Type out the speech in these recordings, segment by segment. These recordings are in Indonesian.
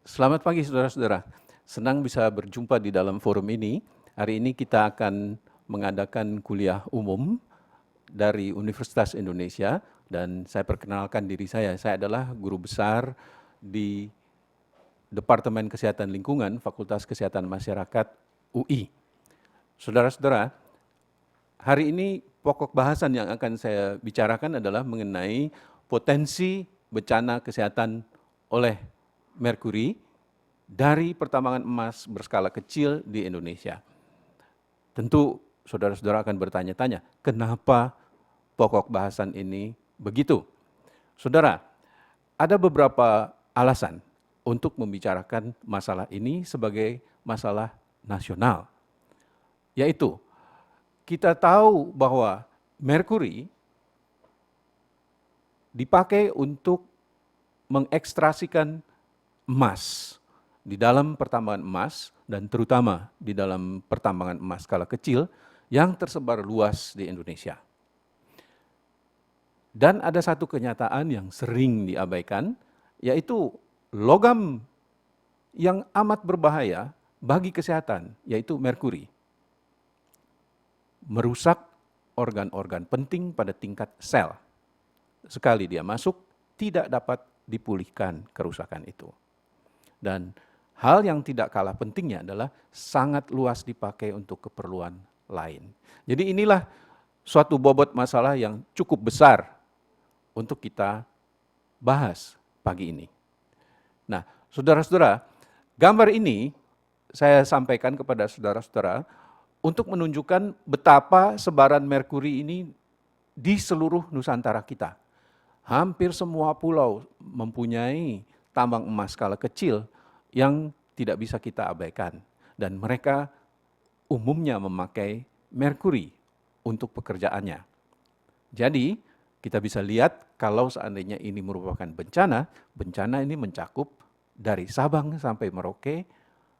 Selamat pagi saudara-saudara. Senang bisa berjumpa di dalam forum ini. Hari ini kita akan mengadakan kuliah umum dari Universitas Indonesia dan saya perkenalkan diri saya. Saya adalah guru besar di Departemen Kesehatan Lingkungan Fakultas Kesehatan Masyarakat UI. Saudara-saudara, hari ini pokok bahasan yang akan saya bicarakan adalah mengenai potensi bencana kesehatan oleh merkuri dari pertambangan emas berskala kecil di Indonesia. Tentu saudara-saudara akan bertanya-tanya, kenapa pokok bahasan ini begitu? Saudara, ada beberapa alasan untuk membicarakan masalah ini sebagai masalah nasional. Yaitu, kita tahu bahwa merkuri dipakai untuk mengekstrasikan emas di dalam pertambangan emas dan terutama di dalam pertambangan emas skala kecil yang tersebar luas di Indonesia. Dan ada satu kenyataan yang sering diabaikan, yaitu logam yang amat berbahaya bagi kesehatan, yaitu merkuri. Merusak organ-organ penting pada tingkat sel. Sekali dia masuk, tidak dapat dipulihkan kerusakan itu. Dan hal yang tidak kalah pentingnya adalah sangat luas dipakai untuk keperluan lain. Jadi inilah suatu bobot masalah yang cukup besar untuk kita bahas pagi ini. Nah, saudara-saudara, gambar ini saya sampaikan kepada saudara-saudara untuk menunjukkan betapa sebaran merkuri ini di seluruh Nusantara kita. Hampir semua pulau mempunyai tambang emas skala kecil yang tidak bisa kita abaikan. Dan mereka umumnya memakai merkuri untuk pekerjaannya. Jadi, kita bisa lihat kalau seandainya ini merupakan bencana, bencana ini mencakup dari Sabang sampai Merauke,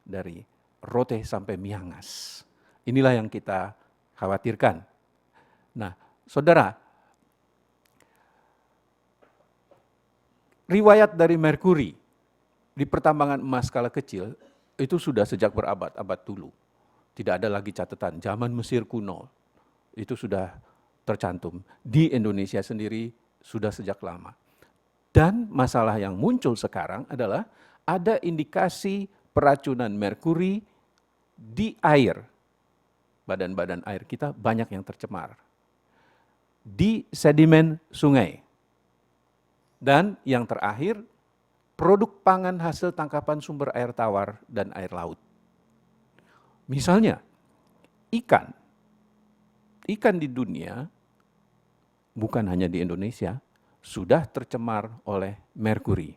dari Rote sampai Miangas. Inilah yang kita khawatirkan. Nah, saudara, riwayat dari merkuri di pertambangan emas skala kecil itu sudah sejak berabad-abad dulu. Tidak ada lagi catatan, zaman Mesir kuno itu sudah tercantum. Di Indonesia sendiri sudah sejak lama. Dan masalah yang muncul sekarang adalah ada indikasi peracunan merkuri di air. Badan-badan air kita banyak yang tercemar. Di sedimen sungai. Dan yang terakhir, produk pangan hasil tangkapan sumber air tawar dan air laut. Misalnya, ikan. Ikan di dunia, bukan hanya di Indonesia, sudah tercemar oleh merkuri.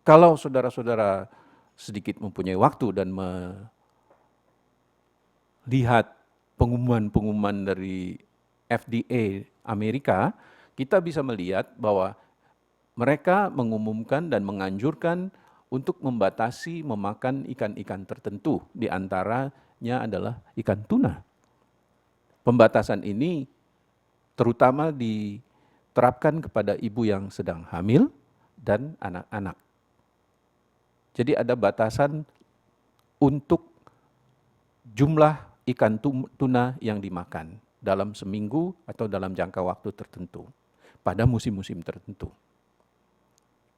Kalau saudara-saudara sedikit mempunyai waktu dan melihat pengumuman-pengumuman dari FDA Amerika, kita bisa melihat bahwa mereka mengumumkan dan menganjurkan untuk membatasi memakan ikan-ikan tertentu, di antaranya adalah ikan tuna. Pembatasan ini terutama diterapkan kepada ibu yang sedang hamil dan anak-anak. Jadi ada batasan untuk jumlah ikan tuna yang dimakan dalam seminggu atau dalam jangka waktu tertentu pada musim-musim tertentu.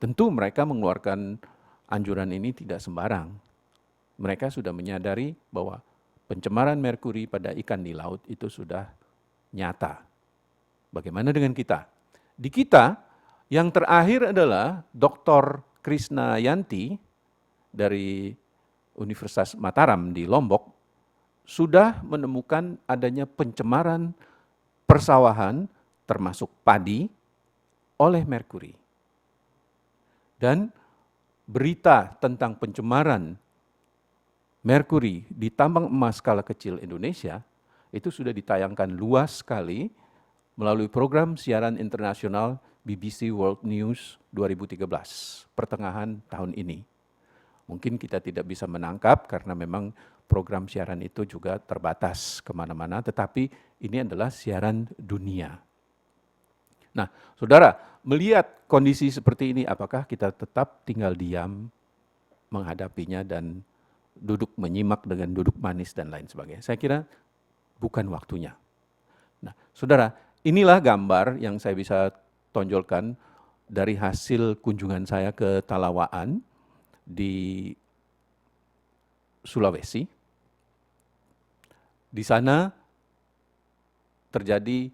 Tentu mereka mengeluarkan anjuran ini tidak sembarang. Mereka sudah menyadari bahwa pencemaran merkuri pada ikan di laut itu sudah nyata. Bagaimana dengan kita? Di kita, yang terakhir adalah Dr. Krishna Yanti dari Universitas Mataram di Lombok sudah menemukan adanya pencemaran persawahan termasuk padi oleh merkuri. Dan berita tentang pencemaran merkuri di tambang emas skala kecil Indonesia itu sudah ditayangkan luas sekali melalui program siaran internasional BBC World News 2013, pertengahan tahun ini. Mungkin kita tidak bisa menangkap karena memang program siaran itu juga terbatas kemana-mana, tetapi ini adalah siaran dunia. Nah, saudara, melihat kondisi seperti ini, apakah kita tetap tinggal diam menghadapinya dan duduk menyimak dengan duduk manis dan lain sebagainya. Saya kira bukan waktunya. Nah, saudara, inilah gambar yang saya bisa tonjolkan dari hasil kunjungan saya ke Talawaan di Sulawesi. Di sana terjadi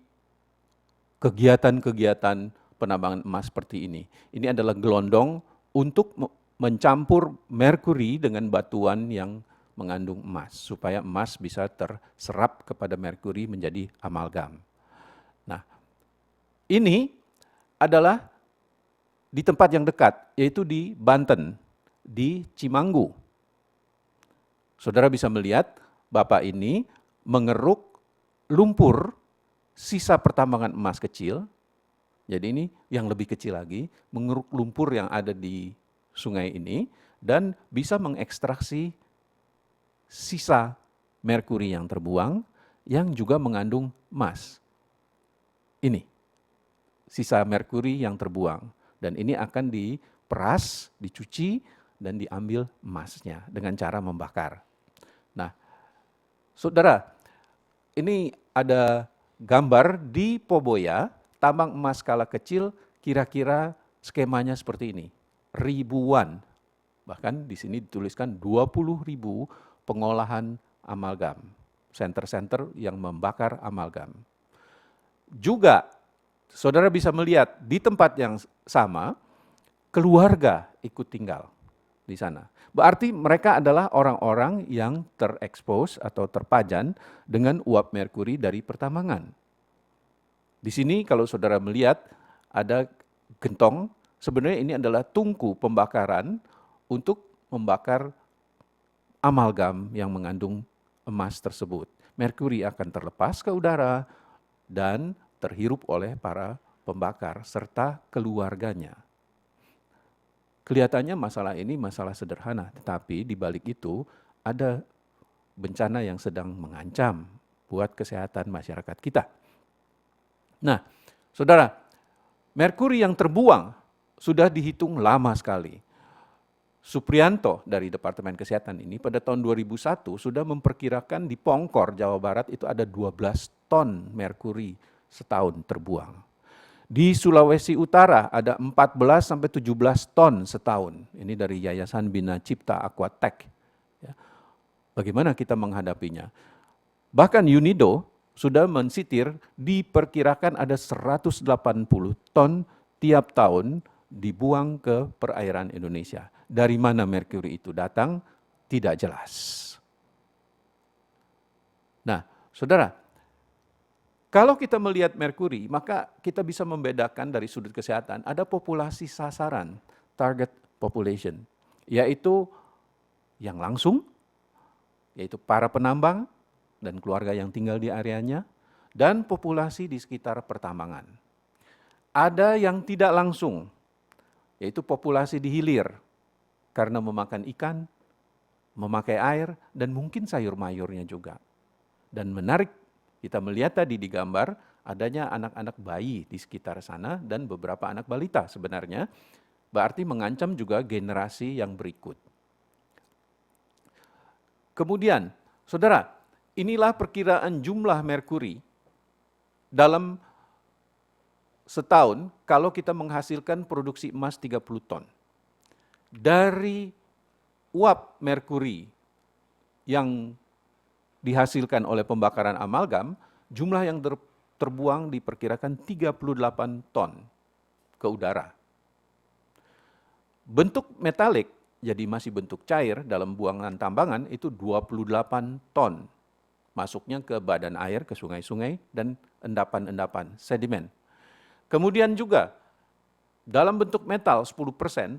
kegiatan-kegiatan penambangan emas seperti ini. Ini adalah gelondong untuk mencampur merkuri dengan batuan yang mengandung emas, supaya emas bisa terserap kepada merkuri menjadi amalgam. Nah, ini adalah di tempat yang dekat, yaitu di Banten, di Cimanggu. Saudara bisa melihat Bapak ini mengeruk lumpur sisa pertambangan emas kecil. Jadi ini yang lebih kecil lagi, mengeruk lumpur yang ada di sungai ini dan bisa mengekstraksi sisa merkuri yang terbuang yang juga mengandung emas. Ini sisa merkuri yang terbuang dan ini akan diperas, dicuci dan diambil emasnya dengan cara membakar. Nah, saudara, ini ada gambar di Poboya, tambang emas skala kecil, kira-kira skemanya seperti ini. Ribuan, bahkan di sini dituliskan 20.000 pengolahan amalgam. Center-center yang membakar amalgam. Juga, saudara bisa melihat di tempat yang sama, keluarga ikut tinggal di sana. Berarti mereka adalah orang-orang yang terekspos atau terpajan dengan uap merkuri dari pertambangan. Di sini kalau saudara melihat ada gentong, sebenarnya ini adalah tungku pembakaran untuk membakar amalgam yang mengandung emas tersebut. Merkuri akan terlepas ke udara dan terhirup oleh para pembakar serta keluarganya. Kelihatannya masalah ini masalah sederhana, tetapi di balik itu ada bencana yang sedang mengancam buat kesehatan masyarakat kita. Nah, saudara, merkuri yang terbuang sudah dihitung lama sekali. Suprianto dari Departemen Kesehatan ini pada tahun 2001 sudah memperkirakan di Pongkor, Jawa Barat itu ada 12 ton merkuri setahun terbuang. Di Sulawesi Utara ada 14 sampai 17 ton setahun. Ini dari Yayasan Bina Cipta Aquatech. Bagaimana kita menghadapinya? Bahkan UNIDO sudah mensitir diperkirakan ada 180 ton tiap tahun dibuang ke perairan Indonesia. Dari mana merkuri itu datang? Tidak jelas. Nah, saudara, kalau kita melihat merkuri, maka kita bisa membedakan dari sudut kesehatan, ada populasi sasaran, target population, yaitu yang langsung, yaitu para penambang dan keluarga yang tinggal di areanya, dan populasi di sekitar pertambangan. Ada yang tidak langsung, yaitu populasi di hilir, karena memakan ikan, memakai air, dan mungkin sayur mayurnya juga. Dan menarik, kita melihat tadi di gambar, adanya anak-anak bayi di sekitar sana dan beberapa anak balita sebenarnya, berarti mengancam juga generasi yang berikut. Kemudian, saudara, inilah perkiraan jumlah merkuri dalam setahun kalau kita menghasilkan produksi emas 30 ton. Dari uap merkuri yang dihasilkan oleh pembakaran amalgam, jumlah yang terbuang diperkirakan 38 ton ke udara. Bentuk metalik, jadi masih bentuk cair dalam buangan tambangan itu 28 ton. Masuknya ke badan air, ke sungai-sungai, dan endapan-endapan sedimen. Kemudian juga dalam bentuk metal 10%,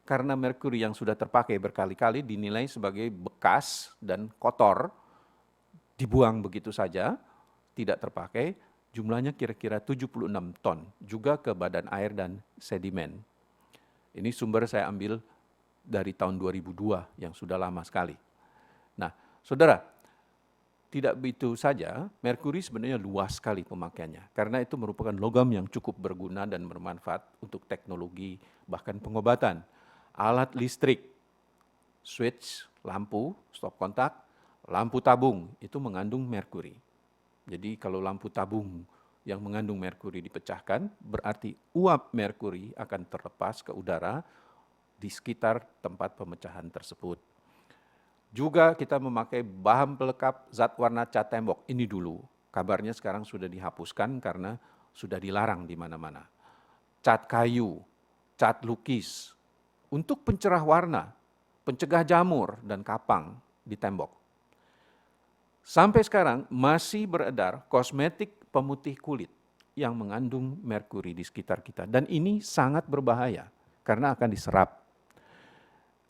karena merkuri yang sudah terpakai berkali-kali dinilai sebagai bekas dan kotor, dibuang begitu saja, tidak terpakai, jumlahnya kira-kira 76 ton, juga ke badan air dan sedimen. Ini sumber saya ambil dari tahun 2002 yang sudah lama sekali. Nah, saudara, tidak begitu saja, merkuri sebenarnya luas sekali pemakaiannya, karena itu merupakan logam yang cukup berguna dan bermanfaat untuk teknologi, bahkan pengobatan, alat listrik, switch, lampu, stop kontak, lampu tabung itu mengandung merkuri. Jadi kalau lampu tabung yang mengandung merkuri dipecahkan, berarti uap merkuri akan terlepas ke udara di sekitar tempat pemecahan tersebut. Juga kita memakai bahan pelengkap zat warna cat tembok. Ini dulu, kabarnya sekarang sudah dihapuskan karena sudah dilarang di mana-mana. Cat kayu, cat lukis, untuk pencerah warna, pencegah jamur dan kapang di tembok. Sampai sekarang masih beredar kosmetik pemutih kulit yang mengandung merkuri di sekitar kita. Dan ini sangat berbahaya karena akan diserap.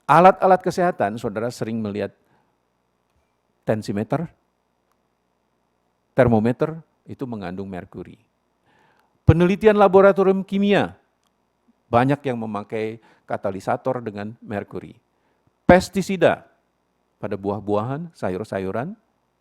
Alat-alat kesehatan, saudara sering melihat tensimeter, termometer, itu mengandung merkuri. Penelitian laboratorium kimia, banyak yang memakai katalisator dengan merkuri. Pestisida pada buah-buahan, sayur-sayuran,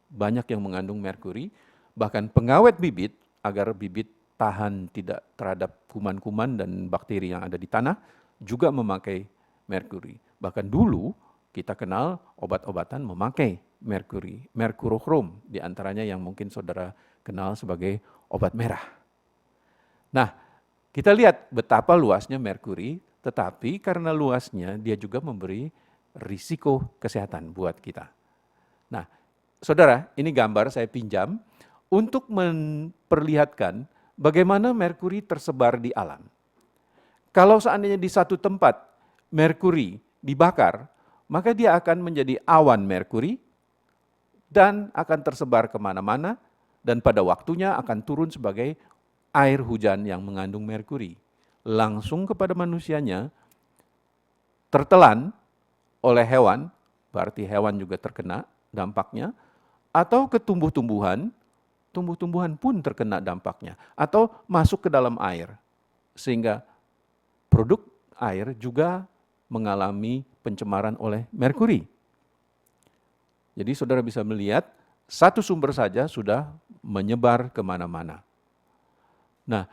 banyak yang mengandung merkuri. Bahkan pengawet bibit, agar bibit tahan tidak terhadap kuman-kuman dan bakteri yang ada di tanah, juga memakai merkuri. Bahkan dulu kita kenal obat-obatan memakai merkuri, merkurochrom, di antaranya yang mungkin saudara kenal sebagai obat merah. Nah, kita lihat betapa luasnya merkuri, tetapi karena luasnya dia juga memberi risiko kesehatan buat kita. Nah, saudara, ini gambar saya pinjam untuk memperlihatkan bagaimana merkuri tersebar di alam. Kalau seandainya di satu tempat merkuri dibakar, maka dia akan menjadi awan merkuri dan akan tersebar kemana-mana dan pada waktunya akan turun sebagai air hujan yang mengandung merkuri. Langsung kepada manusianya, tertelan oleh hewan, berarti hewan juga terkena dampaknya, atau ke tumbuh-tumbuhan, tumbuh-tumbuhan pun terkena dampaknya, atau masuk ke dalam air, sehingga produk air juga mengalami pencemaran oleh merkuri. Jadi saudara bisa melihat, satu sumber saja sudah menyebar kemana-mana. Nah,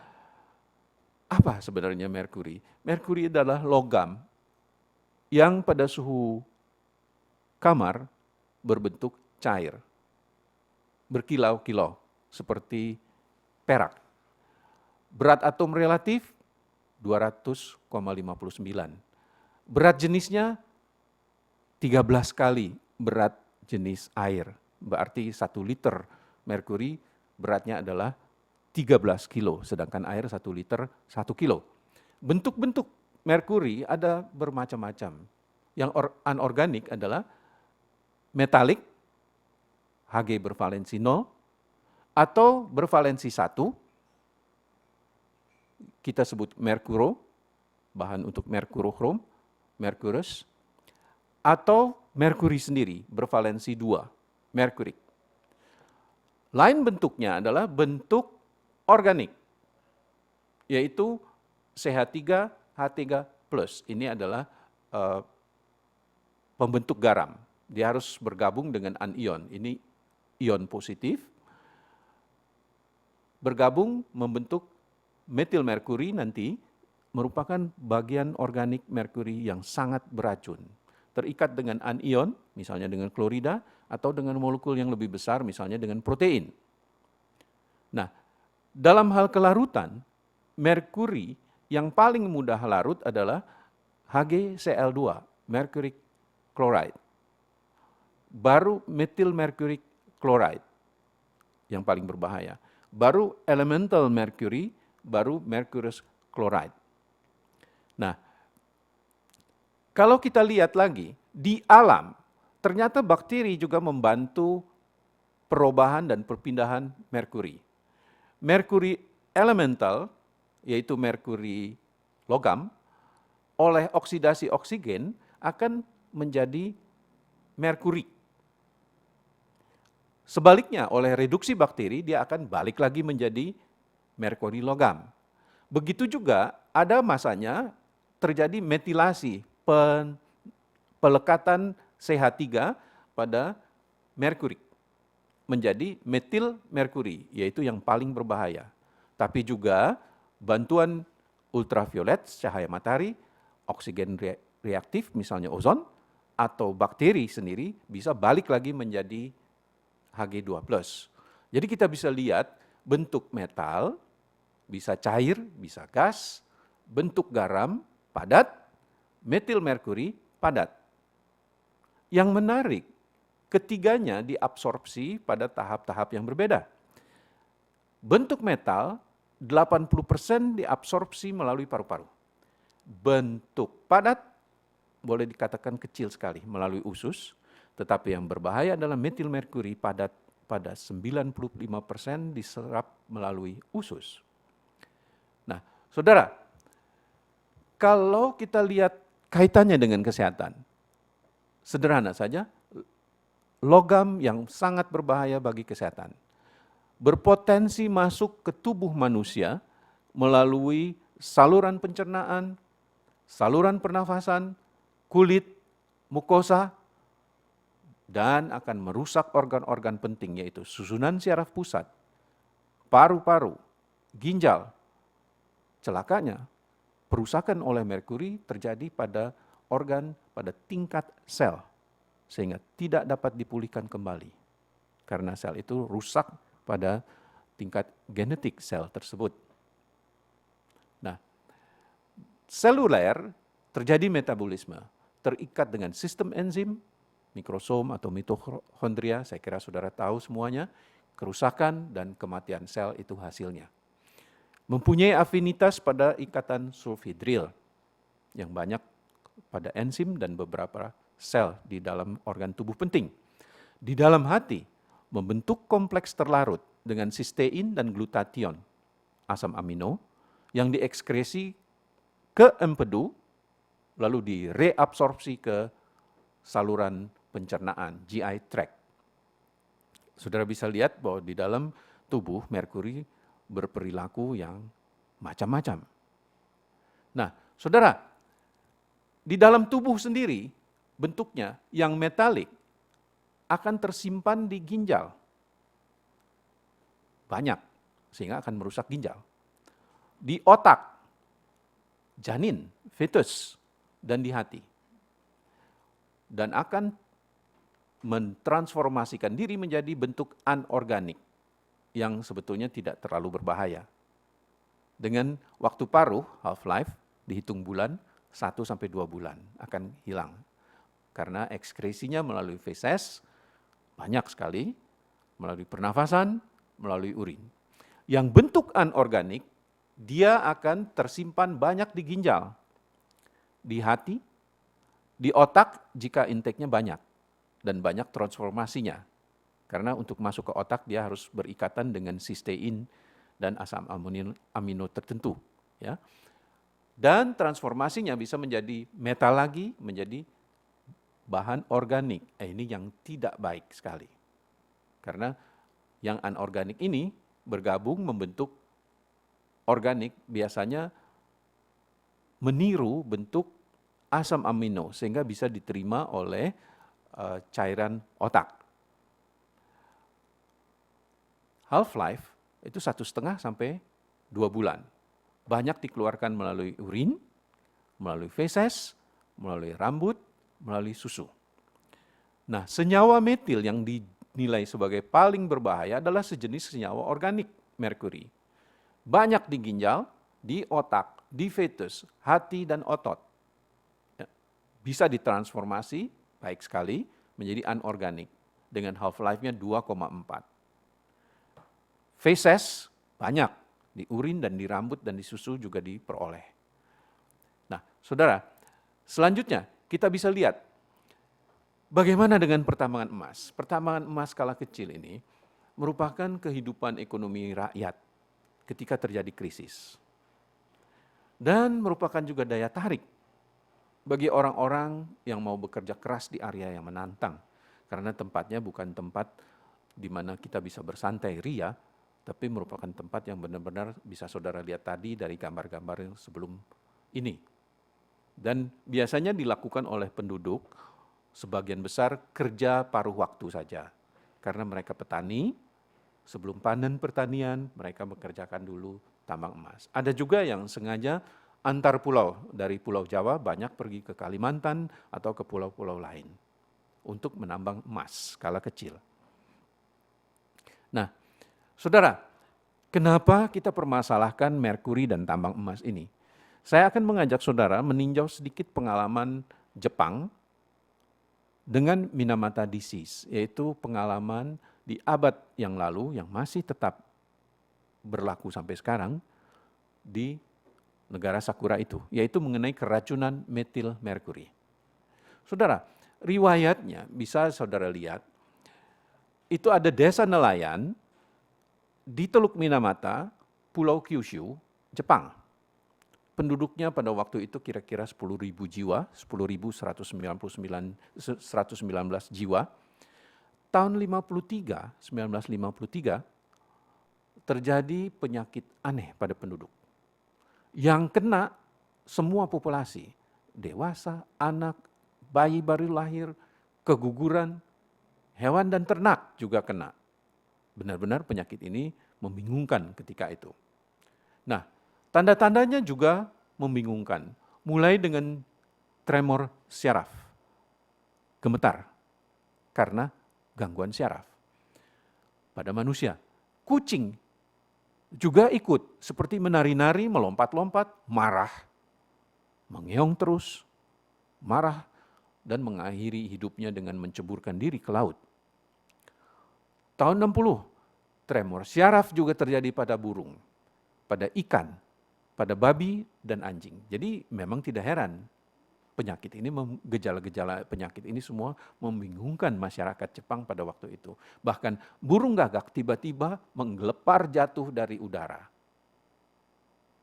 apa sebenarnya merkuri? Merkuri adalah logam yang pada suhu kamar berbentuk cair, berkilau-kilau, seperti perak. Berat atom relatif 200,59. Berat jenisnya 13 kali berat jenis air. Berarti 1 liter merkuri beratnya adalah 13 kilo, sedangkan air 1 liter 1 kilo. Bentuk-bentuk merkuri ada bermacam-macam. Yang anorganik adalah metalik, Hg bervalensi 0, atau bervalensi 1, kita sebut merkuro, bahan untuk merkurochrom, merkurus, atau merkuri sendiri, bervalensi 2, merkurik. Lain bentuknya adalah bentuk organik, yaitu CH3, H3+. Ini adalah pembentuk garam. Dia harus bergabung dengan anion. Ini ion positif, bergabung membentuk metil merkuri nanti, merupakan bagian organik merkuri yang sangat beracun. Terikat dengan anion, misalnya dengan klorida, atau dengan molekul yang lebih besar, misalnya dengan protein. Nah, dalam hal kelarutan, merkuri yang paling mudah larut adalah HgCl2, mercury chloride. Baru metil mercury chloride yang paling berbahaya. Baru elemental mercury, baru mercurous chloride. Nah, kalau kita lihat lagi, di alam, ternyata bakteri juga membantu perubahan dan perpindahan merkuri. Merkuri elemental, yaitu merkuri logam, oleh oksidasi oksigen akan menjadi merkuri. Sebaliknya, oleh reduksi bakteri, dia akan balik lagi menjadi merkuri logam. Begitu juga ada masanya terjadi metilasi, pelekatan CH3 pada merkuri menjadi metil merkuri, yaitu yang paling berbahaya. Tapi juga bantuan ultraviolet, cahaya matahari, oksigen reaktif, misalnya ozon, atau bakteri sendiri bisa balik lagi menjadi Hg2+. Jadi kita bisa lihat bentuk metal, bisa cair, bisa gas, bentuk garam, padat, metil merkuri, padat. Yang menarik, ketiganya diabsorpsi pada tahap-tahap yang berbeda. Bentuk metal, 80% diabsorpsi melalui paru-paru. Bentuk padat, boleh dikatakan kecil sekali melalui usus, tetapi yang berbahaya adalah metil merkuri padat pada 95% diserap melalui usus. Nah, saudara, kalau kita lihat kaitannya dengan kesehatan, sederhana saja, logam yang sangat berbahaya bagi kesehatan, berpotensi masuk ke tubuh manusia melalui saluran pencernaan, saluran pernafasan, kulit, mukosa, dan akan merusak organ-organ penting yaitu susunan syaraf pusat, paru-paru, ginjal. Celakanya, perusakan oleh merkuri terjadi pada organ pada tingkat sel, sehingga tidak dapat dipulihkan kembali. Karena sel itu rusak pada tingkat genetik sel tersebut. Nah, seluler terjadi metabolisme, terikat dengan sistem enzim, mikrosom atau mitokondria, saya kira saudara tahu semuanya, kerusakan dan kematian sel itu hasilnya. Mempunyai afinitas pada ikatan sulfhidril yang banyak pada enzim dan beberapa sel di dalam organ tubuh penting. Di dalam hati, membentuk kompleks terlarut dengan sistein dan glutathione, asam amino, yang diekskresi ke empedu, lalu direabsorpsi ke saluran pencernaan, GI tract. Saudara bisa lihat bahwa di dalam tubuh merkuri berperilaku yang macam-macam. Nah, saudara, di dalam tubuh sendiri bentuknya yang metalik akan tersimpan di ginjal. Banyak, sehingga akan merusak ginjal. Di otak, janin, fetus, dan di hati. Dan akan mentransformasikan diri menjadi bentuk anorganik yang sebetulnya tidak terlalu berbahaya. Dengan waktu paruh, half-life, dihitung bulan, 1-2 bulan akan hilang. Karena ekskresinya melalui feses, banyak sekali, melalui pernafasan, melalui urin. Yang bentuk anorganik, dia akan tersimpan banyak di ginjal, di hati, di otak jika intake-nya banyak, dan banyak transformasinya. Karena untuk masuk ke otak dia harus berikatan dengan sistein dan asam amino tertentu. Ya. Dan transformasinya bisa menjadi metal lagi, menjadi bahan organik. Ini yang tidak baik sekali. Karena yang anorganik ini bergabung membentuk organik, biasanya meniru bentuk asam amino sehingga bisa diterima oleh cairan otak. Half-life itu 1,5 sampai 2 bulan. Banyak dikeluarkan melalui urin, melalui feses, melalui rambut, melalui susu. Nah, senyawa metil yang dinilai sebagai paling berbahaya adalah sejenis senyawa organik merkuri. Banyak di ginjal, di otak, di fetus, hati, dan otot. Bisa ditransformasi, baik sekali, menjadi anorganik dengan half-life-nya 2,4. Feses banyak, di urin dan di rambut dan di susu juga diperoleh. Nah, saudara, selanjutnya kita bisa lihat bagaimana dengan pertambangan emas. Pertambangan emas skala kecil ini merupakan kehidupan ekonomi rakyat ketika terjadi krisis. Dan merupakan juga daya tarik bagi orang-orang yang mau bekerja keras di area yang menantang. Karena tempatnya bukan tempat di mana kita bisa bersantai ria, tapi merupakan tempat yang benar-benar bisa saudara lihat tadi dari gambar-gambar yang sebelum ini. Dan biasanya dilakukan oleh penduduk, sebagian besar kerja paruh waktu saja. Karena mereka petani, sebelum panen pertanian, mereka bekerjakan dulu tambang emas. Ada juga yang sengaja antar pulau. Dari Pulau Jawa banyak pergi ke Kalimantan atau ke pulau-pulau lain untuk menambang emas skala kecil. Nah, saudara, kenapa kita permasalahkan merkuri dan tambang emas ini? Saya akan mengajak saudara meninjau sedikit pengalaman Jepang dengan Minamata Disease, yaitu pengalaman di abad yang lalu yang masih tetap berlaku sampai sekarang di negara Sakura itu, yaitu mengenai keracunan metil merkuri. Saudara, riwayatnya bisa saudara lihat, itu ada desa nelayan di Teluk Minamata, Pulau Kyushu, Jepang. Penduduknya pada waktu itu kira-kira 10.000 jiwa, 10.119 jiwa. Tahun 1953, terjadi penyakit aneh pada penduduk. Yang kena semua populasi, dewasa, anak, bayi baru lahir, keguguran, hewan dan ternak juga kena. Benar-benar penyakit ini membingungkan ketika itu. Nah, tanda-tandanya juga membingungkan, mulai dengan tremor syaraf, gemetar, karena gangguan syaraf. Pada manusia, kucing juga ikut, seperti menari-nari, melompat-lompat, marah, mengeong terus, marah, dan mengakhiri hidupnya dengan menceburkan diri ke laut. Tahun 60, tremor syaraf juga terjadi pada burung, pada ikan, pada babi dan anjing. Jadi memang tidak heran penyakit ini, gejala-gejala penyakit ini semua membingungkan masyarakat Jepang pada waktu itu. Bahkan burung gagak tiba-tiba menggelepar jatuh dari udara.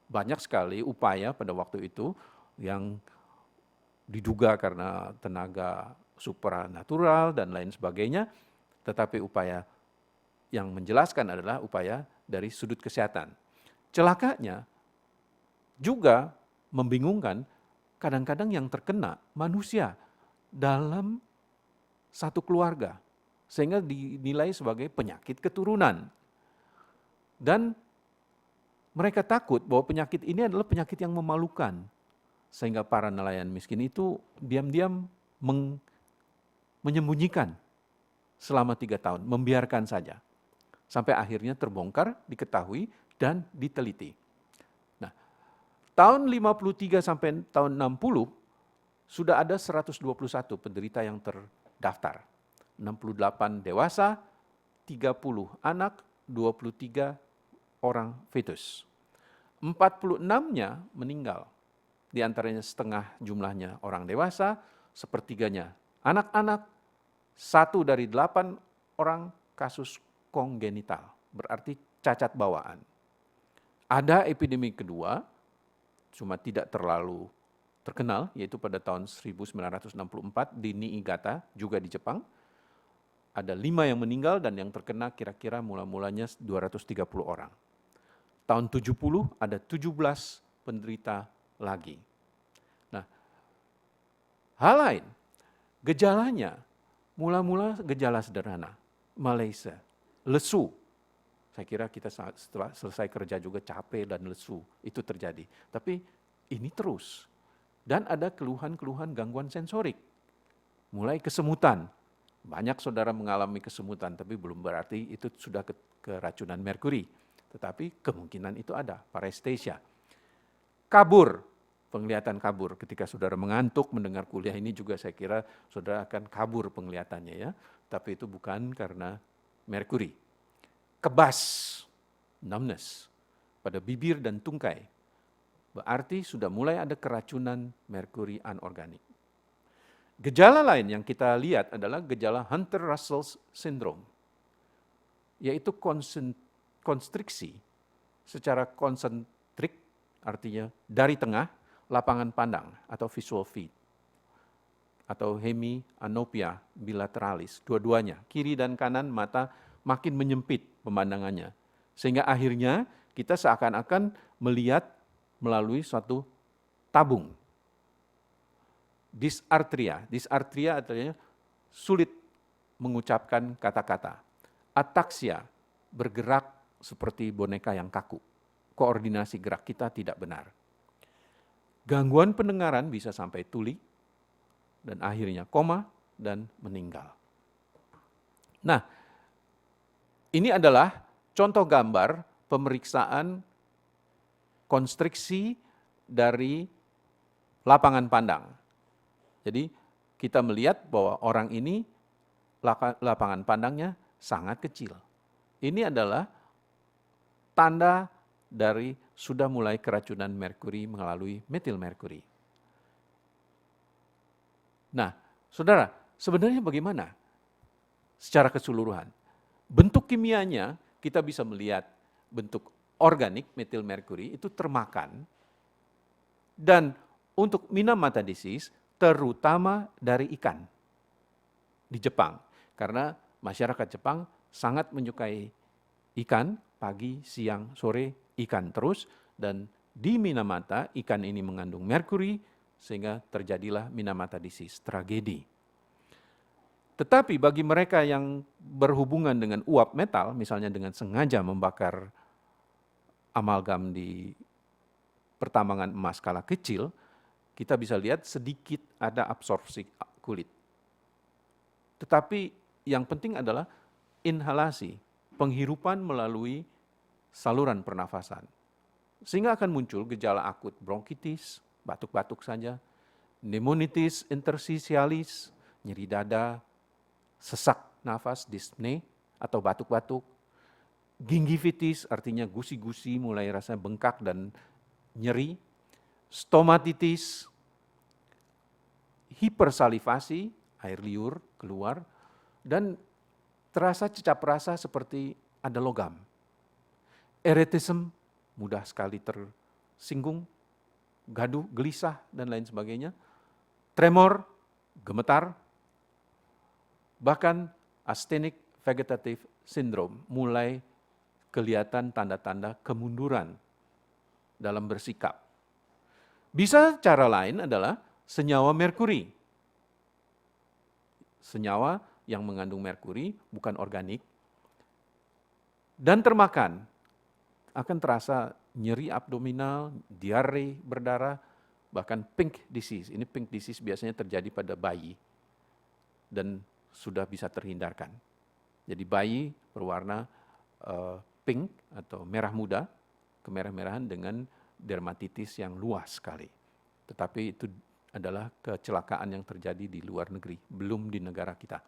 Banyak sekali upaya pada waktu itu yang diduga karena tenaga supranatural dan lain sebagainya, tetapi upaya yang menjelaskan adalah upaya dari sudut kesehatan. Celakanya juga membingungkan, kadang-kadang yang terkena manusia dalam satu keluarga, sehingga dinilai sebagai penyakit keturunan. Dan mereka takut bahwa penyakit ini adalah penyakit yang memalukan, sehingga para nelayan miskin itu diam-diam menyembunyikan selama 3 tahun, membiarkan saja. Sampai akhirnya terbongkar, diketahui, dan diteliti. Nah, tahun 53 sampai tahun 60, sudah ada 121 penderita yang terdaftar. 68 dewasa, 30 anak, 23 orang fetus. 46-nya meninggal. Di antaranya setengah jumlahnya orang dewasa, sepertiganya anak-anak, 1 dari 8 orang kasus kongenital, berarti cacat bawaan. Ada epidemi kedua, cuma tidak terlalu terkenal, yaitu pada tahun 1964 di Niigata, juga di Jepang. Ada 5 yang meninggal dan yang terkena kira-kira mula-mulanya 230 orang. Tahun 70 ada 17 penderita lagi. Nah, hal lain, gejalanya mula-mula gejala sederhana, Malaysia, lesu. Saya kira kita setelah selesai kerja juga capek dan lesu, itu terjadi. Tapi ini terus. Dan ada keluhan-keluhan gangguan sensorik. Mulai kesemutan. Banyak saudara mengalami kesemutan, tapi belum berarti itu sudah keracunan merkuri. Tetapi kemungkinan itu ada, paresthesia. Kabur, penglihatan kabur. Ketika saudara mengantuk mendengar kuliah ini juga saya kira saudara akan kabur penglihatannya ya. Tapi itu bukan karena merkuri. Kebas, numbness, pada bibir dan tungkai. Berarti sudah mulai ada keracunan merkuri anorganik. Gejala lain yang kita lihat adalah gejala Hunter-Russell syndrome, yaitu konstriksi secara konsentrik, artinya dari tengah, lapangan pandang atau visual field, atau hemianopia bilateralis, dua-duanya, kiri dan kanan mata makin menyempit pemandangannya. Sehingga akhirnya kita seakan-akan melihat melalui suatu tabung. Dysarthria artinya sulit mengucapkan kata-kata. Ataksia, bergerak seperti boneka yang kaku. Koordinasi gerak kita tidak benar. Gangguan pendengaran bisa sampai tuli, dan akhirnya koma dan meninggal. Nah, ini adalah contoh gambar pemeriksaan konstriksi dari lapangan pandang. Jadi kita melihat bahwa orang ini lapangan pandangnya sangat kecil. Ini adalah tanda dari sudah mulai keracunan merkuri melalui metil merkuri. Nah, saudara, sebenarnya bagaimana secara keseluruhan? Bentuk kimianya kita bisa melihat bentuk organik metil merkuri itu termakan, dan untuk Minamata disease terutama dari ikan di Jepang. Karena masyarakat Jepang sangat menyukai ikan, pagi, siang, sore, ikan terus, dan di Minamata ikan ini mengandung merkuri sehingga terjadilah Minamata disease, tragedi. Tetapi bagi mereka yang berhubungan dengan uap metal, misalnya dengan sengaja membakar amalgam di pertambangan emas skala kecil, kita bisa lihat sedikit ada absorpsi kulit. Tetapi yang penting adalah inhalasi, penghirupan melalui saluran pernafasan. Sehingga akan muncul gejala akut bronkitis, batuk-batuk saja, pneumonitis interstitialis, nyeri dada, sesak nafas, dyspnea atau batuk-batuk, gingivitis artinya gusi-gusi mulai rasanya bengkak dan nyeri, stomatitis, hipersalivasi, air liur keluar, dan terasa cecap rasa seperti ada logam. Eretism, mudah sekali tersinggung, gaduh, gelisah, dan lain sebagainya. Tremor, gemetar, bahkan asthenic vegetative syndrome, mulai kelihatan tanda-tanda kemunduran dalam bersikap. Bisa cara lain adalah senyawa merkuri. Senyawa yang mengandung merkuri bukan organik dan termakan. Akan terasa nyeri abdominal, diare berdarah, bahkan pink disease. Ini pink disease biasanya terjadi pada bayi dan sudah bisa terhindarkan. Jadi bayi berwarna pink atau merah muda, kemerah-merahan dengan dermatitis yang luas sekali. Tetapi itu adalah kecelakaan yang terjadi di luar negeri, belum di negara kita.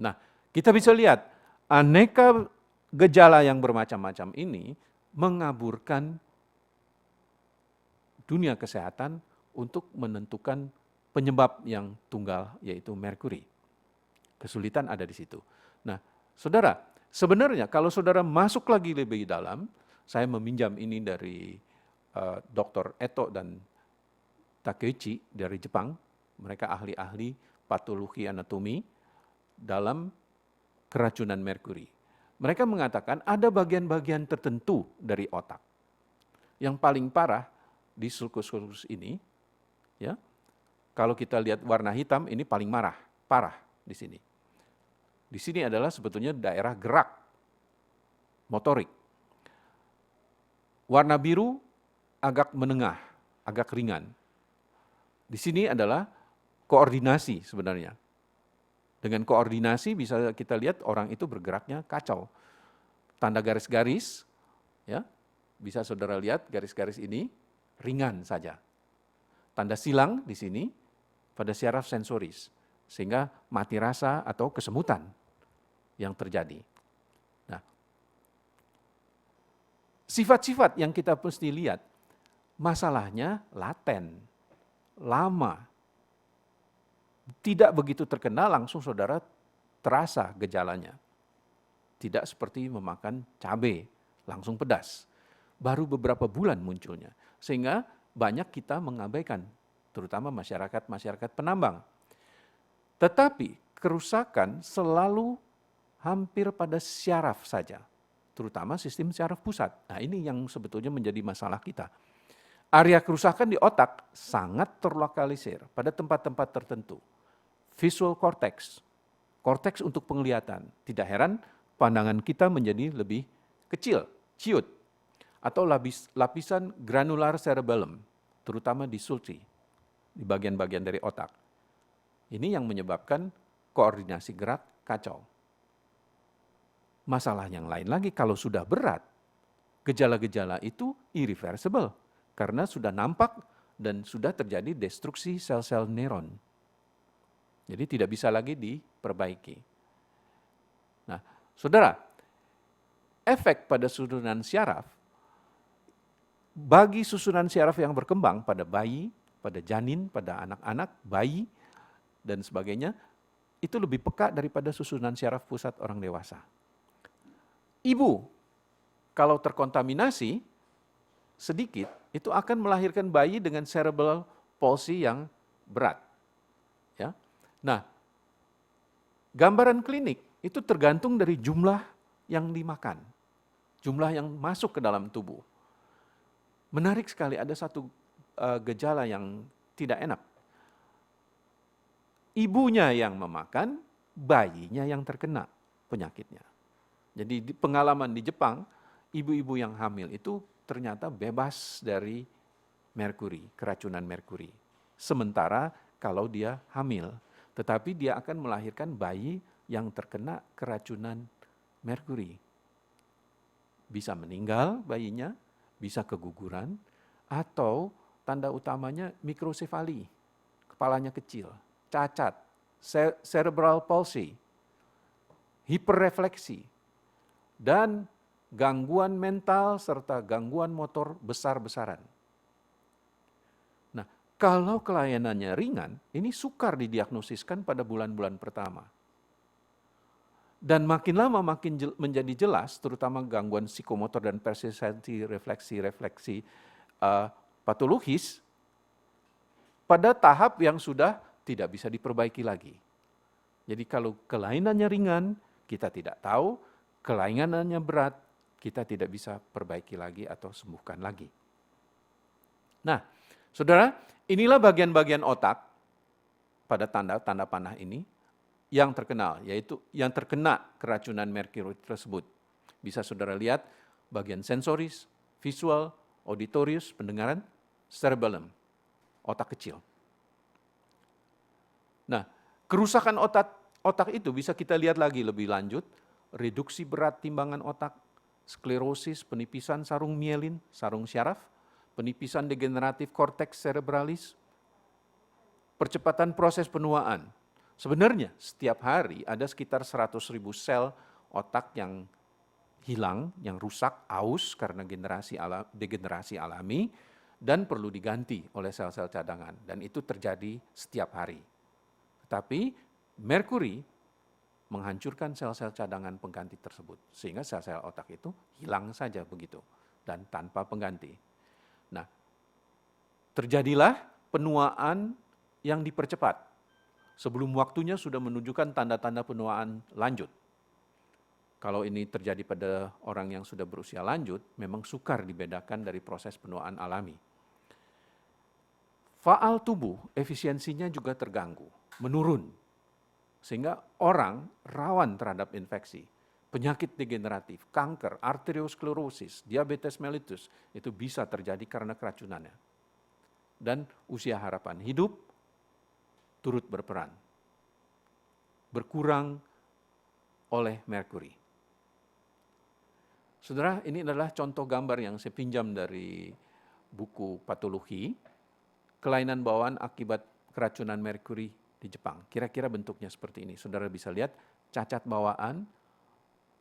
Nah, kita bisa lihat aneka gejala yang bermacam-macam ini mengaburkan dunia kesehatan untuk menentukan penyebab yang tunggal, yaitu merkuri. Kesulitan ada di situ. Nah, saudara, sebenarnya kalau saudara masuk lagi lebih dalam, saya meminjam ini dari Dr. Eto dan Takeuchi dari Jepang. Mereka ahli-ahli patologi anatomi dalam keracunan merkuri. Mereka mengatakan ada bagian-bagian tertentu dari otak. Yang paling parah di sulcus ini, ya. Kalau kita lihat warna hitam ini paling parah di sini. Di sini adalah sebetulnya daerah gerak motorik. Warna biru agak menengah, agak ringan. Di sini adalah koordinasi sebenarnya. Dengan koordinasi bisa kita lihat orang itu bergeraknya kacau. Tanda garis-garis, ya, bisa saudara lihat garis-garis ini ringan saja. Tanda silang di sini pada syaraf sensoris, sehingga mati rasa atau kesemutan yang terjadi. Nah, sifat-sifat yang kita mesti lihat, masalahnya laten, lama. Tidak begitu terkenal langsung saudara terasa gejalanya. Tidak seperti memakan cabai, langsung pedas. Baru beberapa bulan munculnya. Sehingga banyak kita mengabaikan, terutama masyarakat penambang. Tetapi kerusakan selalu hampir pada syaraf saja, terutama sistem syaraf pusat. Nah, ini yang sebetulnya menjadi masalah kita. Area kerusakan di otak sangat terlokalisir pada tempat-tempat tertentu. Visual cortex, korteks untuk penglihatan. Tidak heran pandangan kita menjadi lebih kecil, ciut. Atau lapisan granular cerebellum, terutama di sulci, di bagian-bagian dari otak. Ini yang menyebabkan koordinasi gerak kacau. Masalah yang lain lagi, kalau sudah berat, gejala-gejala itu irreversible karena sudah nampak dan sudah terjadi destruksi sel-sel neuron. Jadi tidak bisa lagi diperbaiki. Nah, saudara, efek pada susunan syaraf, bagi susunan syaraf yang berkembang pada bayi, pada janin, pada anak-anak, bayi, dan sebagainya, itu lebih peka daripada susunan syaraf pusat orang dewasa. Ibu, kalau terkontaminasi sedikit, itu akan melahirkan bayi dengan cerebral palsy yang berat. Ya. Nah, gambaran klinik itu tergantung dari jumlah yang dimakan, jumlah yang masuk ke dalam tubuh. Menarik sekali, ada satu gejala yang tidak enak. Ibunya yang memakan, bayinya yang terkena penyakitnya. Jadi pengalaman di Jepang, ibu-ibu yang hamil itu ternyata bebas dari merkuri, keracunan merkuri. Sementara kalau dia hamil, tetapi dia akan melahirkan bayi yang terkena keracunan merkuri. Bisa meninggal bayinya, bisa keguguran, atau tanda utamanya mikrosefali, kepalanya kecil, cacat, cerebral palsy, hiperrefleksi, dan gangguan mental serta gangguan motor besar-besaran. Nah, kalau kelayanannya ringan, ini sukar didiagnosiskan pada bulan-bulan pertama. Dan makin lama makin menjadi jelas, terutama gangguan psikomotor dan persistensi refleksi patologis, pada tahap yang sudah tidak bisa diperbaiki lagi. Jadi kalau kelainannya ringan, kita tidak tahu, kelainannya berat, kita tidak bisa perbaiki lagi atau sembuhkan lagi. Nah, saudara, inilah bagian-bagian otak pada tanda-tanda panah ini yang terkenal, yaitu yang terkena keracunan merkuri tersebut. Bisa saudara lihat bagian sensoris, visual, auditorius, pendengaran, cerebellum, otak kecil. Nah, kerusakan otak itu bisa kita lihat lagi lebih lanjut, reduksi berat timbangan otak, sklerosis, penipisan sarung mielin, sarung syaraf, penipisan degeneratif korteks cerebralis, percepatan proses penuaan. Sebenarnya setiap hari ada sekitar 100.000 sel otak yang hilang, yang rusak, aus karena degenerasi alami, dan perlu diganti oleh sel-sel cadangan. Dan itu terjadi setiap hari. Tetapi merkuri menghancurkan sel-sel cadangan pengganti tersebut. Sehingga sel-sel otak itu hilang saja begitu, dan tanpa pengganti. Nah, terjadilah penuaan yang dipercepat. Sebelum waktunya sudah menunjukkan tanda-tanda penuaan lanjut. Kalau ini terjadi pada orang yang sudah berusia lanjut, memang sukar dibedakan dari proses penuaan alami. Faal tubuh, efisiensinya juga terganggu, menurun. Sehingga orang rawan terhadap infeksi, penyakit degeneratif, kanker, arteriosklerosis, diabetes mellitus, itu bisa terjadi karena keracunannya. Dan usia harapan hidup turut berperan, berkurang oleh merkuri. Saudara, ini adalah contoh gambar yang saya pinjam dari buku patologi, kelainan bawaan akibat keracunan merkuri di Jepang. Kira-kira bentuknya seperti ini. Saudara bisa lihat cacat bawaan,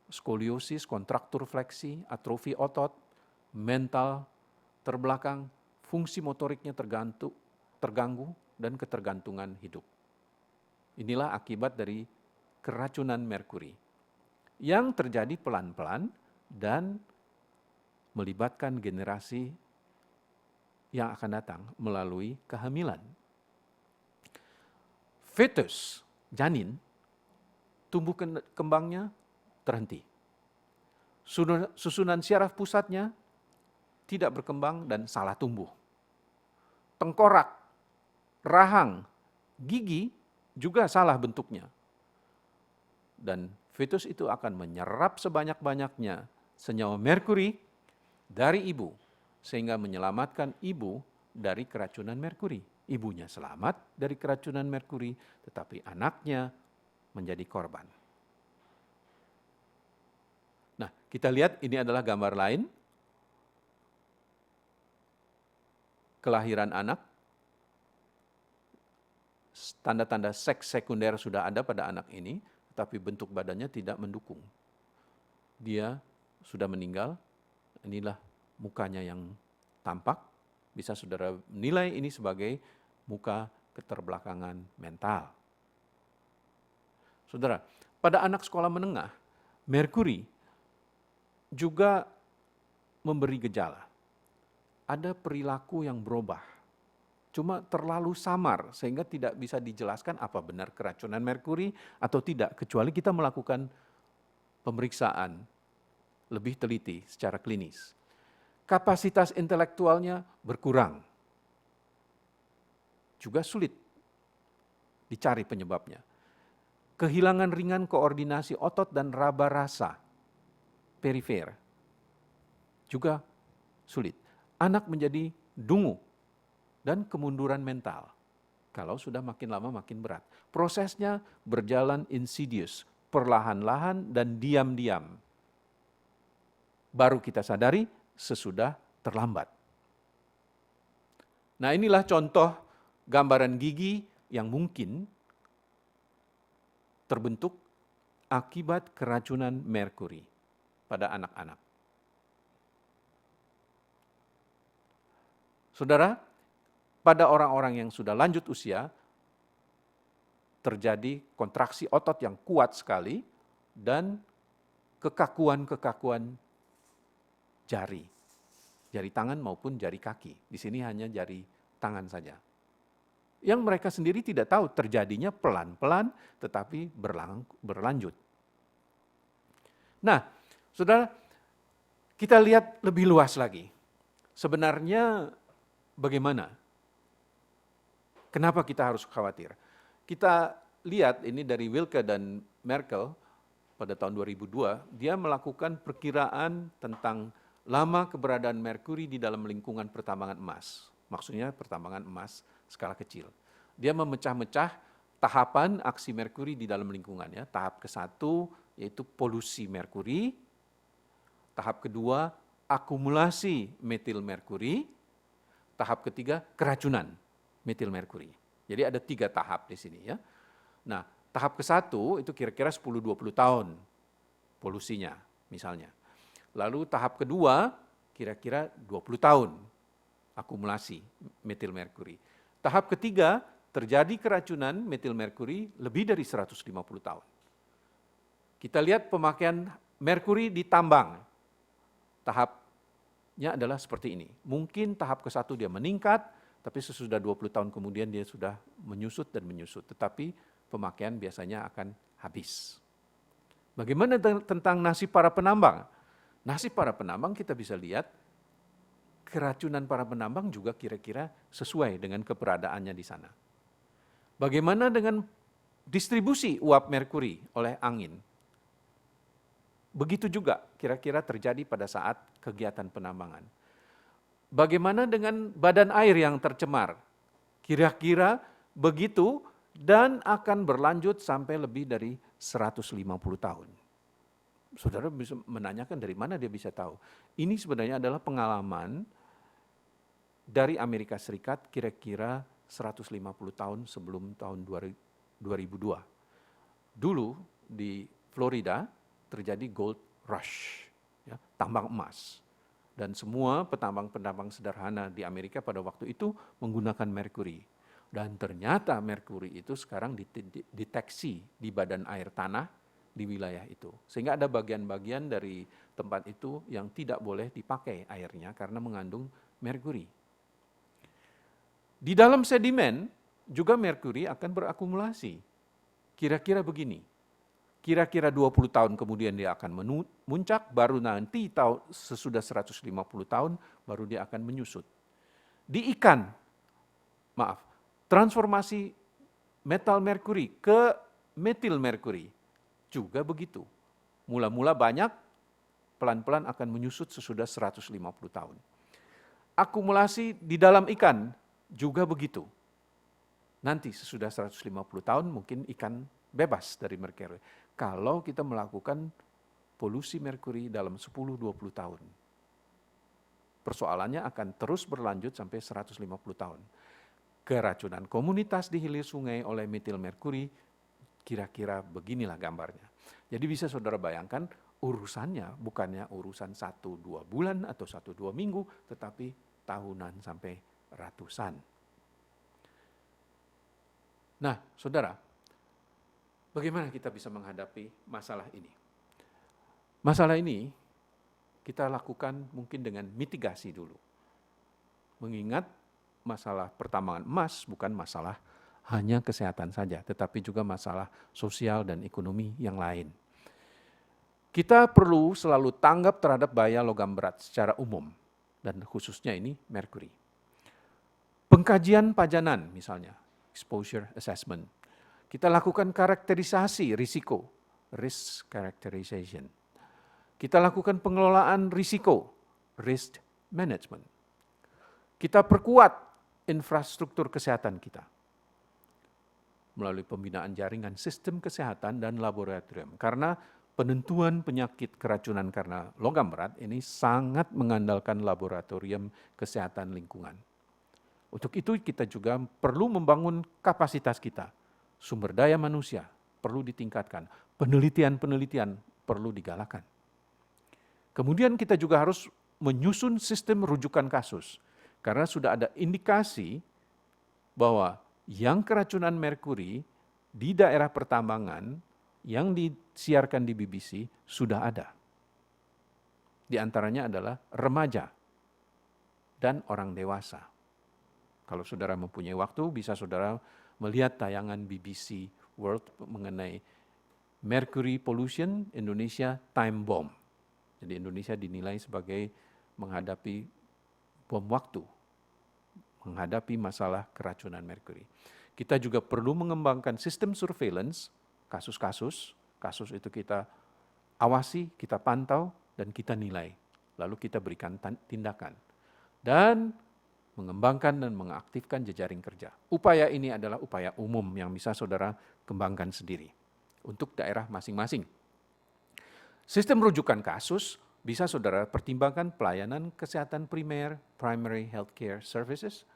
skoliosis, kontraktur fleksi, atrofi otot, mental terbelakang, fungsi motoriknya terganggu, dan ketergantungan hidup. Inilah akibat dari keracunan merkuri yang terjadi pelan-pelan dan melibatkan generasi yang akan datang melalui kehamilan. Fetus, janin, tumbuh kembangnya terhenti. Susunan syaraf pusatnya tidak berkembang dan salah tumbuh. Tengkorak, rahang, gigi juga salah bentuknya. Dan fetus itu akan menyerap sebanyak-banyaknya senyawa merkuri dari ibu, sehingga menyelamatkan ibu dari keracunan merkuri. Ibunya selamat dari keracunan merkuri, tetapi anaknya menjadi korban. Nah, kita lihat ini adalah gambar lain. Kelahiran anak. Tanda-tanda seks sekunder sudah ada pada anak ini, tetapi bentuk badannya tidak mendukung. Dia sudah meninggal, inilah mukanya yang tampak. Bisa saudara nilai ini sebagai muka keterbelakangan mental. Saudara, pada anak sekolah menengah, merkuri juga memberi gejala. Ada perilaku yang berubah, cuma terlalu samar sehingga tidak bisa dijelaskan apa benar keracunan merkuri atau tidak, kecuali kita melakukan pemeriksaan lebih teliti secara klinis. Kapasitas intelektualnya berkurang, juga sulit dicari penyebabnya. Kehilangan ringan koordinasi otot dan raba rasa perifer, juga sulit. Anak menjadi dungu dan kemunduran mental. Kalau sudah makin lama makin berat. Prosesnya berjalan insidious, perlahan-lahan dan diam-diam. Baru kita sadari sesudah terlambat. Nah, inilah contoh gambaran gigi yang mungkin terbentuk akibat keracunan merkuri pada anak-anak. Saudara, pada orang-orang yang sudah lanjut usia, terjadi kontraksi otot yang kuat sekali dan kekakuan-kekakuan jari tangan maupun jari kaki. Di sini hanya jari tangan saja. Yang mereka sendiri tidak tahu, terjadinya pelan-pelan tetapi berlanjut. Nah, saudara, kita lihat lebih luas lagi. Sebenarnya bagaimana? Kenapa kita harus khawatir? Kita lihat ini dari Wilke dan Merkel pada tahun 2002, dia melakukan perkiraan tentang lama keberadaan merkuri di dalam lingkungan pertambangan emas. Maksudnya pertambangan emas skala kecil. Dia memecah-mecah tahapan aksi merkuri di dalam lingkungannya. Tahap ke-1 yaitu polusi merkuri. Tahap kedua, akumulasi metil merkuri. Tahap ketiga, keracunan metil merkuri. Jadi ada 3 tahap di sini ya. Nah, tahap ke-1 itu kira-kira 10-20 tahun polusinya misalnya. Lalu tahap kedua kira-kira 20 tahun akumulasi metil merkuri. Tahap ketiga terjadi keracunan metil merkuri lebih dari 150 tahun. Kita lihat pemakaian merkuri di tambang. Tahapnya adalah seperti ini. Mungkin tahap ke-1 dia meningkat, tapi sesudah 20 tahun kemudian dia sudah menyusut dan menyusut. Tetapi pemakaian biasanya akan habis. Bagaimana tentang nasib para penambang? Nasib para penambang kita bisa lihat, keracunan para penambang juga kira-kira sesuai dengan keberadaannya di sana. Bagaimana dengan distribusi uap merkuri oleh angin? Begitu juga kira-kira terjadi pada saat kegiatan penambangan. Bagaimana dengan badan air yang tercemar? Kira-kira begitu dan akan berlanjut sampai lebih dari 150 tahun. Saudara bisa menanyakan dari mana dia bisa tahu. Ini sebenarnya adalah pengalaman dari Amerika Serikat kira-kira 150 tahun sebelum tahun 2002. Dulu di Florida terjadi gold rush, ya, tambang emas. Dan semua petambang-petambang sederhana di Amerika pada waktu itu menggunakan merkuri. Dan ternyata merkuri itu sekarang dideteksi di badan air tanah di wilayah itu. Sehingga ada bagian-bagian dari tempat itu yang tidak boleh dipakai airnya karena mengandung merkuri. Di dalam sedimen juga merkuri akan berakumulasi. Kira-kira begini, kira-kira 20 tahun kemudian dia akan memuncak, baru nanti sesudah 150 tahun baru dia akan menyusut. Di ikan, transformasi metal merkuri ke metil merkuri juga begitu. Mula-mula banyak, pelan-pelan akan menyusut sesudah 150 tahun. akumulasi di dalam ikan juga begitu. Nanti sesudah 150 tahun mungkin ikan bebas dari merkuri. Kalau kita melakukan polusi merkuri dalam 10-20 tahun. Persoalannya akan terus berlanjut sampai 150 tahun. Keracunan komunitas di hilir sungai oleh metil merkuri, kira-kira beginilah gambarnya. Jadi bisa saudara bayangkan, urusannya bukannya urusan 1-2 bulan atau 1-2 minggu, tetapi tahunan sampai ratusan. Nah, saudara, bagaimana kita bisa menghadapi masalah ini? Masalah ini kita lakukan mungkin dengan mitigasi dulu. Mengingat masalah pertambangan emas bukan masalah hanya kesehatan saja, tetapi juga masalah sosial dan ekonomi yang lain. Kita perlu selalu tanggap terhadap bahaya logam berat secara umum, dan khususnya ini merkuri. Pengkajian pajanan misalnya, exposure assessment. Kita lakukan karakterisasi risiko, risk characterization. Kita lakukan pengelolaan risiko, risk management. Kita perkuat infrastruktur kesehatan kita melalui pembinaan jaringan sistem kesehatan dan laboratorium. Karena penentuan penyakit keracunan karena logam berat ini sangat mengandalkan laboratorium kesehatan lingkungan. Untuk itu kita juga perlu membangun kapasitas kita. Sumber daya manusia perlu ditingkatkan, penelitian-penelitian perlu digalakan. Kemudian kita juga harus menyusun sistem rujukan kasus. Karena sudah ada indikasi bahwa yang keracunan merkuri di daerah pertambangan yang disiarkan di BBC sudah ada. Di antaranya adalah remaja dan orang dewasa. Kalau saudara mempunyai waktu, bisa saudara melihat tayangan BBC World mengenai Mercury Pollution Indonesia Time Bomb. Jadi Indonesia dinilai sebagai menghadapi bom waktu, menghadapi masalah keracunan merkuri. Kita juga perlu mengembangkan sistem surveillance, kasus itu kita awasi, kita pantau, dan kita nilai. Lalu kita berikan tindakan. Dan mengembangkan dan mengaktifkan jejaring kerja. Upaya ini adalah upaya umum yang bisa saudara kembangkan sendiri untuk daerah masing-masing. Sistem rujukan kasus bisa saudara pertimbangkan pelayanan kesehatan primer, primary healthcare services,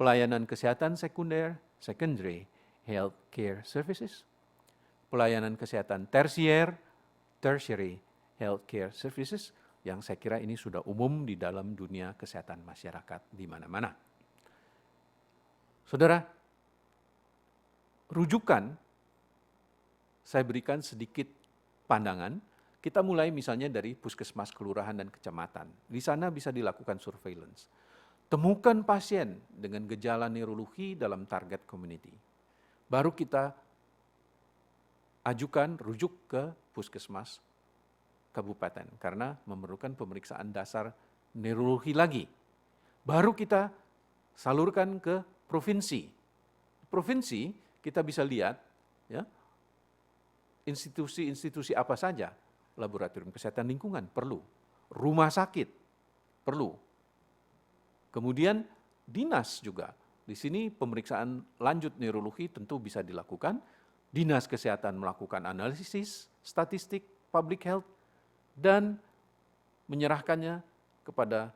pelayanan kesehatan sekunder, secondary healthcare services, pelayanan kesehatan tersier, tertiary healthcare services, yang saya kira ini sudah umum di dalam dunia kesehatan masyarakat di mana-mana. Saudara, rujukan saya berikan sedikit pandangan. Kita mulai misalnya dari puskesmas, kelurahan, dan kecamatan. Di sana bisa dilakukan surveillance. Temukan pasien dengan gejala neurologi dalam target community. Baru kita ajukan rujuk ke puskesmas kabupaten, karena memerlukan pemeriksaan dasar neurologi lagi. Baru kita salurkan ke provinsi. Provinsi kita bisa lihat ya, institusi-institusi apa saja. Laboratorium kesehatan lingkungan perlu, rumah sakit perlu. Kemudian dinas juga. Di sini pemeriksaan lanjut neurologi tentu bisa dilakukan. Dinas kesehatan melakukan analisis, statistik, public health, dan menyerahkannya kepada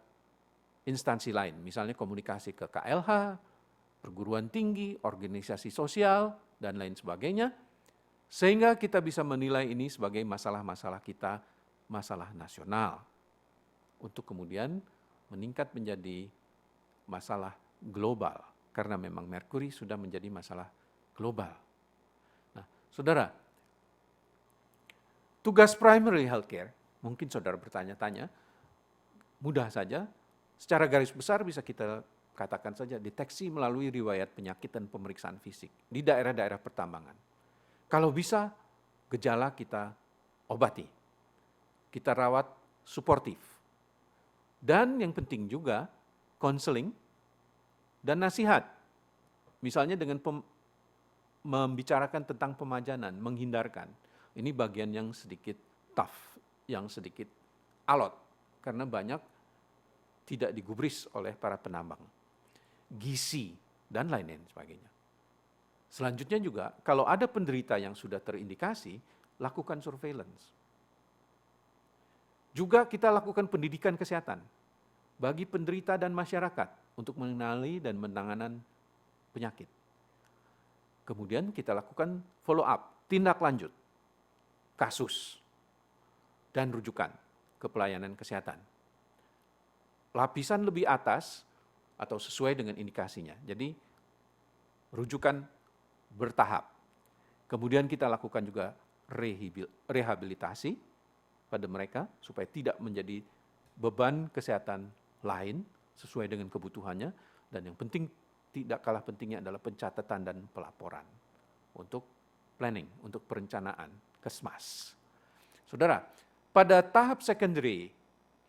instansi lain. Misalnya komunikasi ke KLH, perguruan tinggi, organisasi sosial, dan lain sebagainya. Sehingga kita bisa menilai ini sebagai masalah-masalah kita, masalah nasional. Untuk kemudian meningkat menjadi masalah global. Karena memang merkuri sudah menjadi masalah global. Nah, saudara, tugas primary healthcare, mungkin saudara bertanya-tanya, mudah saja, secara garis besar bisa kita katakan saja deteksi melalui riwayat penyakit dan pemeriksaan fisik di daerah-daerah pertambangan. Kalau bisa, gejala kita obati, kita rawat suportif. Dan yang penting juga, konseling dan nasihat. Misalnya dengan membicarakan tentang pemajanan, menghindarkan. Ini bagian yang sedikit tough, yang sedikit alot. Karena banyak tidak digubris oleh para penambang, gizi, dan lain-lain sebagainya. Selanjutnya juga, kalau ada penderita yang sudah terindikasi, lakukan surveillance. Juga kita lakukan pendidikan kesehatan bagi penderita dan masyarakat untuk mengenali dan penanganan penyakit. Kemudian kita lakukan follow up, tindak lanjut, kasus, dan rujukan ke pelayanan kesehatan. Lapisan lebih atas atau sesuai dengan indikasinya. Jadi rujukan bertahap. Kemudian kita lakukan juga rehabilitasi pada mereka supaya tidak menjadi beban kesehatan lain sesuai dengan kebutuhannya, dan yang penting tidak kalah pentingnya adalah pencatatan dan pelaporan untuk planning, untuk perencanaan Kesmas. Saudara, pada tahap secondary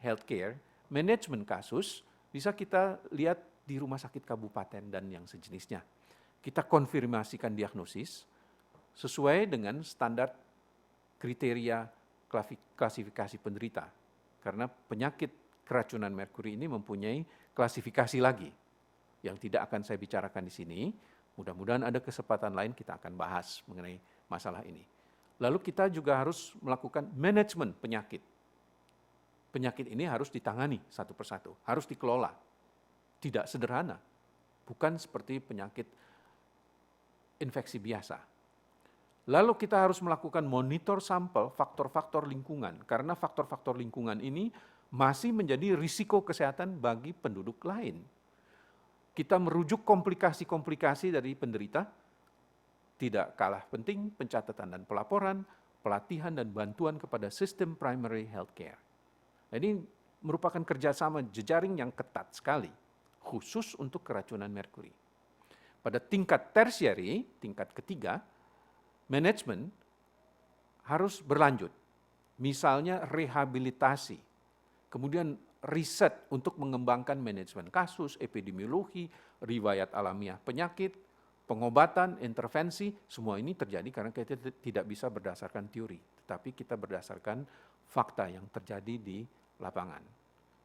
healthcare, manajemen kasus bisa kita lihat di rumah sakit kabupaten dan yang sejenisnya. Kita konfirmasikan diagnosis sesuai dengan standar kriteria klasifikasi penderita. Karena penyakit keracunan merkuri ini mempunyai klasifikasi lagi yang tidak akan saya bicarakan di sini. Mudah-mudahan ada kesempatan lain kita akan bahas mengenai masalah ini. Lalu kita juga harus melakukan manajemen penyakit. Penyakit ini harus ditangani satu persatu, harus dikelola. Tidak sederhana, bukan seperti penyakit infeksi biasa. Lalu kita harus melakukan monitor sampel faktor-faktor lingkungan, karena faktor-faktor lingkungan ini masih menjadi risiko kesehatan bagi penduduk lain. Kita merujuk komplikasi-komplikasi dari penderita, tidak kalah penting pencatatan dan pelaporan, pelatihan dan bantuan kepada sistem primary healthcare. Ini merupakan kerjasama jejaring yang ketat sekali, khusus untuk keracunan merkuri. Pada tingkat tersieri, tingkat ketiga, manajemen harus berlanjut. Misalnya rehabilitasi, kemudian riset untuk mengembangkan manajemen kasus, epidemiologi, riwayat alamiah penyakit, pengobatan, intervensi, semua ini terjadi karena kita tidak bisa berdasarkan teori, tetapi kita berdasarkan fakta yang terjadi di lapangan.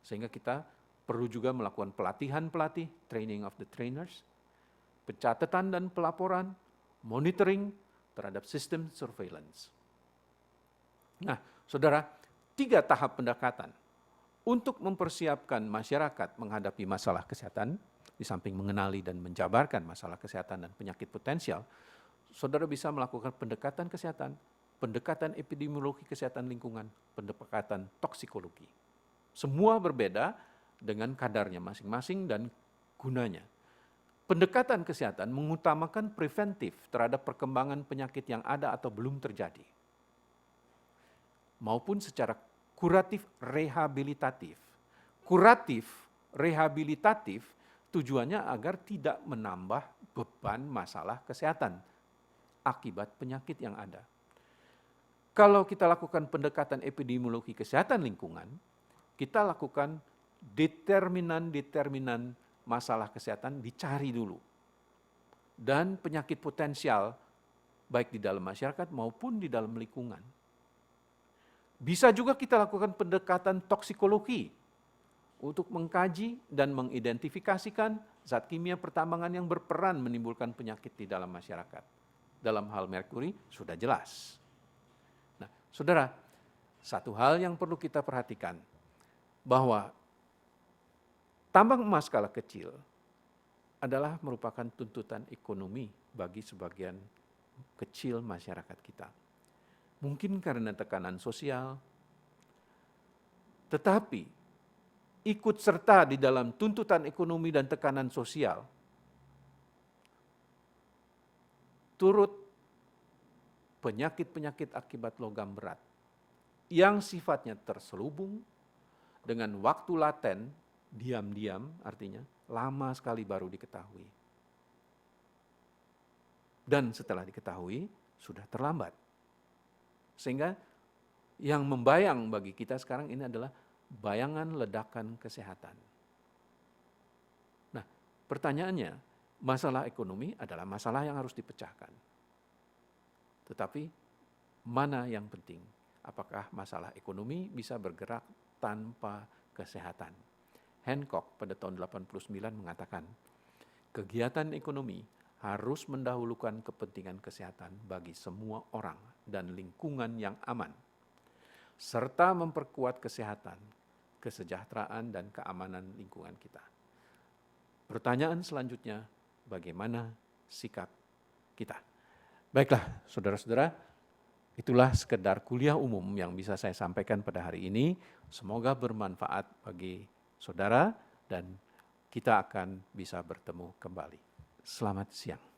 Sehingga kita perlu juga melakukan pelatihan-pelatih, training of the trainers, pencatatan dan pelaporan, monitoring terhadap sistem surveillance. Nah, saudara, 3 tahap pendekatan untuk mempersiapkan masyarakat menghadapi masalah kesehatan, di samping mengenali dan menjabarkan masalah kesehatan dan penyakit potensial, saudara bisa melakukan pendekatan kesehatan, pendekatan epidemiologi kesehatan lingkungan, pendekatan toksikologi. Semua berbeda dengan kadarnya masing-masing dan gunanya. Pendekatan kesehatan mengutamakan preventif terhadap perkembangan penyakit yang ada atau belum terjadi, maupun secara kuratif rehabilitatif. Kuratif rehabilitatif tujuannya agar tidak menambah beban masalah kesehatan akibat penyakit yang ada. Kalau kita lakukan pendekatan epidemiologi kesehatan lingkungan, kita lakukan determinan-determinan masalah kesehatan dicari dulu. Dan penyakit potensial baik di dalam masyarakat maupun di dalam lingkungan. Bisa juga kita lakukan pendekatan toksikologi untuk mengkaji dan mengidentifikasikan zat kimia pertambangan yang berperan menimbulkan penyakit di dalam masyarakat. Dalam hal merkuri sudah jelas. Nah, saudara, satu hal yang perlu kita perhatikan, bahwa tambang emas skala kecil adalah merupakan tuntutan ekonomi bagi sebagian kecil masyarakat kita. Mungkin karena tekanan sosial, tetapi ikut serta di dalam tuntutan ekonomi dan tekanan sosial, turut penyakit-penyakit akibat logam berat yang sifatnya terselubung dengan waktu laten, diam-diam artinya lama sekali baru diketahui. Dan setelah diketahui, sudah terlambat. Sehingga yang membayang bagi kita sekarang ini adalah bayangan ledakan kesehatan. Nah, pertanyaannya, masalah ekonomi adalah masalah yang harus dipecahkan. Tetapi, mana yang penting? Apakah masalah ekonomi bisa bergerak tanpa kesehatan? Hancock pada tahun 89 mengatakan, kegiatan ekonomi harus mendahulukan kepentingan kesehatan bagi semua orang dan lingkungan yang aman, serta memperkuat kesehatan, kesejahteraan, dan keamanan lingkungan kita. Pertanyaan selanjutnya, bagaimana sikap kita? Baiklah, saudara-saudara, itulah sekedar kuliah umum yang bisa saya sampaikan pada hari ini. Semoga bermanfaat bagi saudara dan kita akan bisa bertemu kembali. Selamat siang.